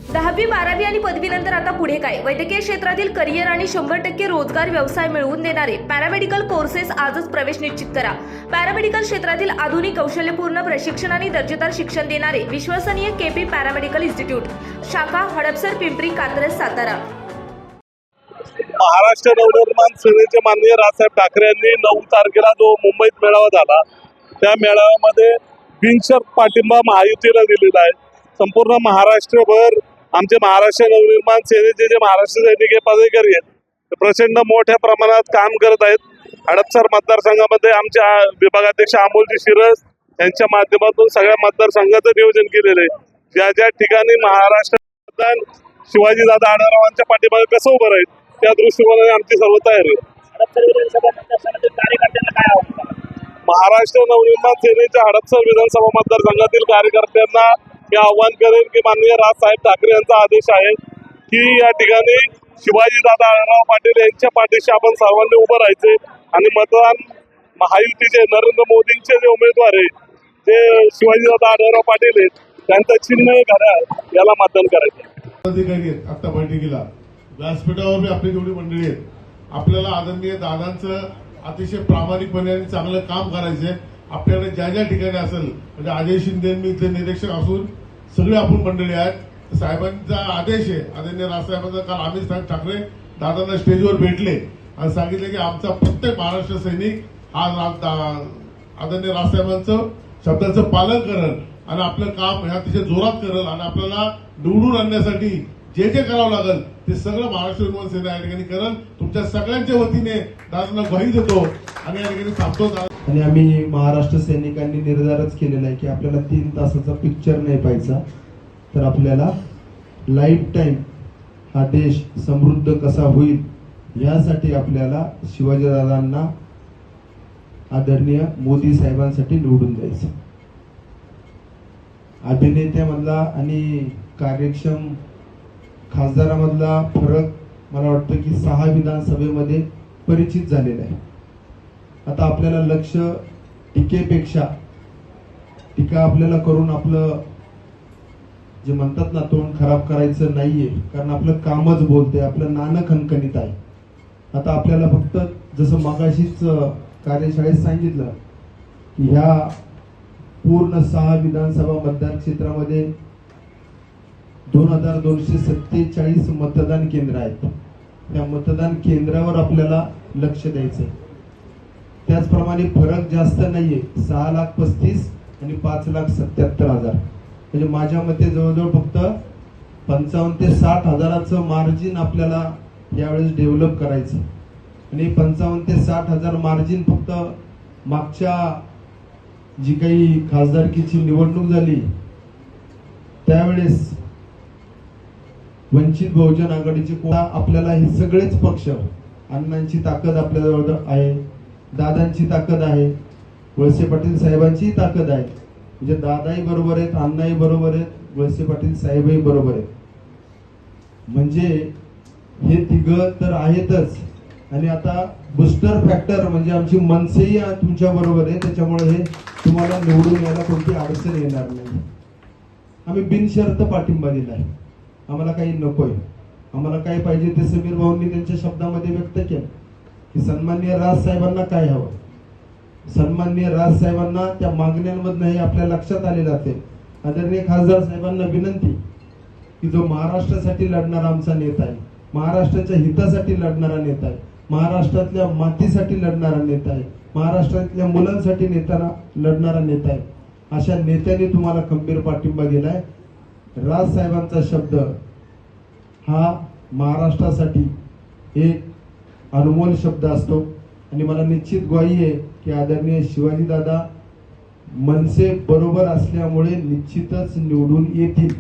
10वी 12वी आणि पदवीनंतर आता पुढे काय? वैद्यकीय क्षेत्रातील करिअर आणि 100% रोजगार व्यवसाय मिळवून देणारे पॅरामेडिकल कोर्सेस आजच प्रवेश निश्चित करा. पॅरामेडिकल क्षेत्रातील आधुनिक कौशल्यपूर्ण प्रशिक्षण आणि दर्जेदार शिक्षण देणारे विश्वसनीय केपी पॅरामेडिकल इन्स्टिट्यूट, शाखा हडपसर, पिंपरी, कात्रज, सातारा. महाराष्ट्र नवनिर्माण सेनेचे माननीय राजसाहेब ठाकरे यांनी 9 तारखेला जो मुंबईत मेळावा झाला, त्या मेळाव्यामध्ये बिनशर्त पाठिंबा महायुतीला दिलेला आहे. संपूर्ण महाराष्ट्रभर आमचे महाराष्ट्र नवनिर्माण सेनेचे जे महाराष्ट्र सैनिक पदाधिकारी आहेत ते प्रचंड मोठ्या प्रमाणात काम करत आहेत. हडपसर मतदारसंघामध्ये आमच्या विभागाध्यक्ष अमोलजी शिरस यांच्या माध्यमातून सगळ्या मतदारसंघाचं नियोजन केलेलं आहे. ज्या ज्या ठिकाणी महाराष्ट्र मतदान शिवाजीदादा आढळरावांच्या पाठीमागे कसं उभं राहील त्या दृष्टिकोनाने आमची सर्व तयारी आहे. महाराष्ट्र नवनिर्माण सेनेच्या हडपसर विधानसभा मतदारसंघातील कार्यकर्त्यांना मी आव्हान करेन की माननीय राजसाहेब ठाकरे यांचा आदेश आहे की या ठिकाणी शिवाजीदादा आढळराव पाटील यांच्या पाठीशी आपण सर्वांनी उभं राहायचे आणि मतदान महायुतीचे नरेंद्र मोदींचे जे उमेदवार आहे ते शिवाजीदादा आढळराव पाटील आहेत त्यांचं चिन्ह घड्याळ याला मतदान करायचं. अधिकारी आहेत आता बैठकीला व्यासपीठावर बी आपली जेवढी मंडळी आहेत, आपल्याला आदरणीय दादांचं अतिशय प्रामाणिकपणे आणि चांगलं काम करायचंय. आपल्याकडे ज्या ज्या ठिकाणी असेल म्हणजे अजय शिंदे मी इथले निरीक्षक असून सगळे आपण मंडळी आहेत. साहेबांचा आदेश आहे आदरणीय राजसाहेबांचा. काल अमित ठाकरे दादांना स्टेजवर भेटले आणि सांगितले की आमचा प्रत्येक महाराष्ट्र सैनिक हा आदरणीय राजसाहेबांचं शब्दाचं पालन करेल आणि आपलं काम हे अतिशय जोरात करेल आणि आपल्याला निवडून आणण्यासाठी जे जे करावं लागेल ते सगळं महाराष्ट्र नवनिर्माण सेना या ठिकाणी करेल. तुमच्या सगळ्यांच्या वतीने दादांना ग्वाही देतो आणि या ठिकाणी थांबतो. आणि आम्ही महाराष्ट्र सैनिकांनी निर्धारच केलेला आहे की आपल्याला 3 तासाचा पिक्चर नाही पाहायचा, तर आपल्याला लाईफ टाईम हा देश समृद्ध कसा होईल यासाठी आपल्याला शिवाजीदादांना आदरणीय मोदी साहेबांसाठी निवडून द्यायचं. अभिनेत्यामधला आणि कार्यक्षम खासदारामधला फरक मला वाटतं की 6 विधानसभेमध्ये परिचित झालेला आहे. आता आपल्याला लक्ष टीकेपेक्षा टीका आपल्याला करून आपलं जे म्हणतात ना तोंड खराब करायचं नाहीये, कारण आपलं कामच बोलते, आपलं नाणं खणखणीत आहे. आता आपल्याला फक्त जसं मगाशीच कार्यशाळेत सांगितलं की ह्या पूर्ण 6 विधानसभा मतदार क्षेत्रामध्ये 2247 मतदान केंद्र आहेत. त्या मतदान केंद्रावर आपल्याला लक्ष द्यायचंय. त्याचप्रमाणे फरक जास्त नाहीये, 6,35,000 आणि 5,77,000. म्हणजे माझ्या मते जवळजवळ फक्त 55,000 ते 60,000चं मार्जिन आपल्याला यावेळेस डेव्हलप करायचं. आणि 55,000 ते 60,000 मार्जिन फक्त मागच्या जी काही खासदारकीची निवडणूक झाली त्यावेळेस वंचित बहुजन आघाडीचे आपल्याला हे सगळेच पक्ष, अण्णांची ताकद आपल्याजवळ आहे, दादांची ताकद आहे, वळसे पाटील साहेबांची ताकद आहे. म्हणजे दादाही बरोबर आहेत, अण्णाही बरोबर आहेत, वळसे पाटील साहेबही बरोबर आहेत. म्हणजे हे तिघं तर आहेतच. आणि आता बुस्टर फॅक्टर म्हणजे आमची मनसेही तुमच्या बरोबर आहे. त्याच्यामुळे हे तुम्हाला निवडून यायला कोणती अडचण येणार नाही. आम्ही बिनशर्त पाठिंबा दिलाय. आम्हाला काही नकोय. आम्हाला काय पाहिजे ते समीर भाऊंनी त्यांच्या शब्दामध्ये व्यक्त केलं की सन्माननीय राजसाहेबांना काय हवं. सन्माननीय राजसाहेबांना त्या मागण्यांमधनं हे आपल्या लक्षात आलेलं असेल. आदरणीय खासदार साहेबांना विनंती की जो महाराष्ट्रासाठी लढणारा आमचा नेता आहे, महाराष्ट्राच्या हितासाठी लढणारा नेता आहे, महाराष्ट्रातल्या मातीसाठी लढणारा नेता आहे, महाराष्ट्रातल्या मुलांसाठी लढणारा नेता आहे, अशा नेत्याने तुम्हाला खंबीर पाठिंबा दिलाय. राजसाहेबांचा शब्द हा महाराष्ट्रासाठी एक अनमोल शब्द असतो. आणि मला निश्चित ग्वाही आहे की आदरणीय शिवाजीदादा मनसे बरोबर असल्यामुळे निश्चितच निवडून येतील.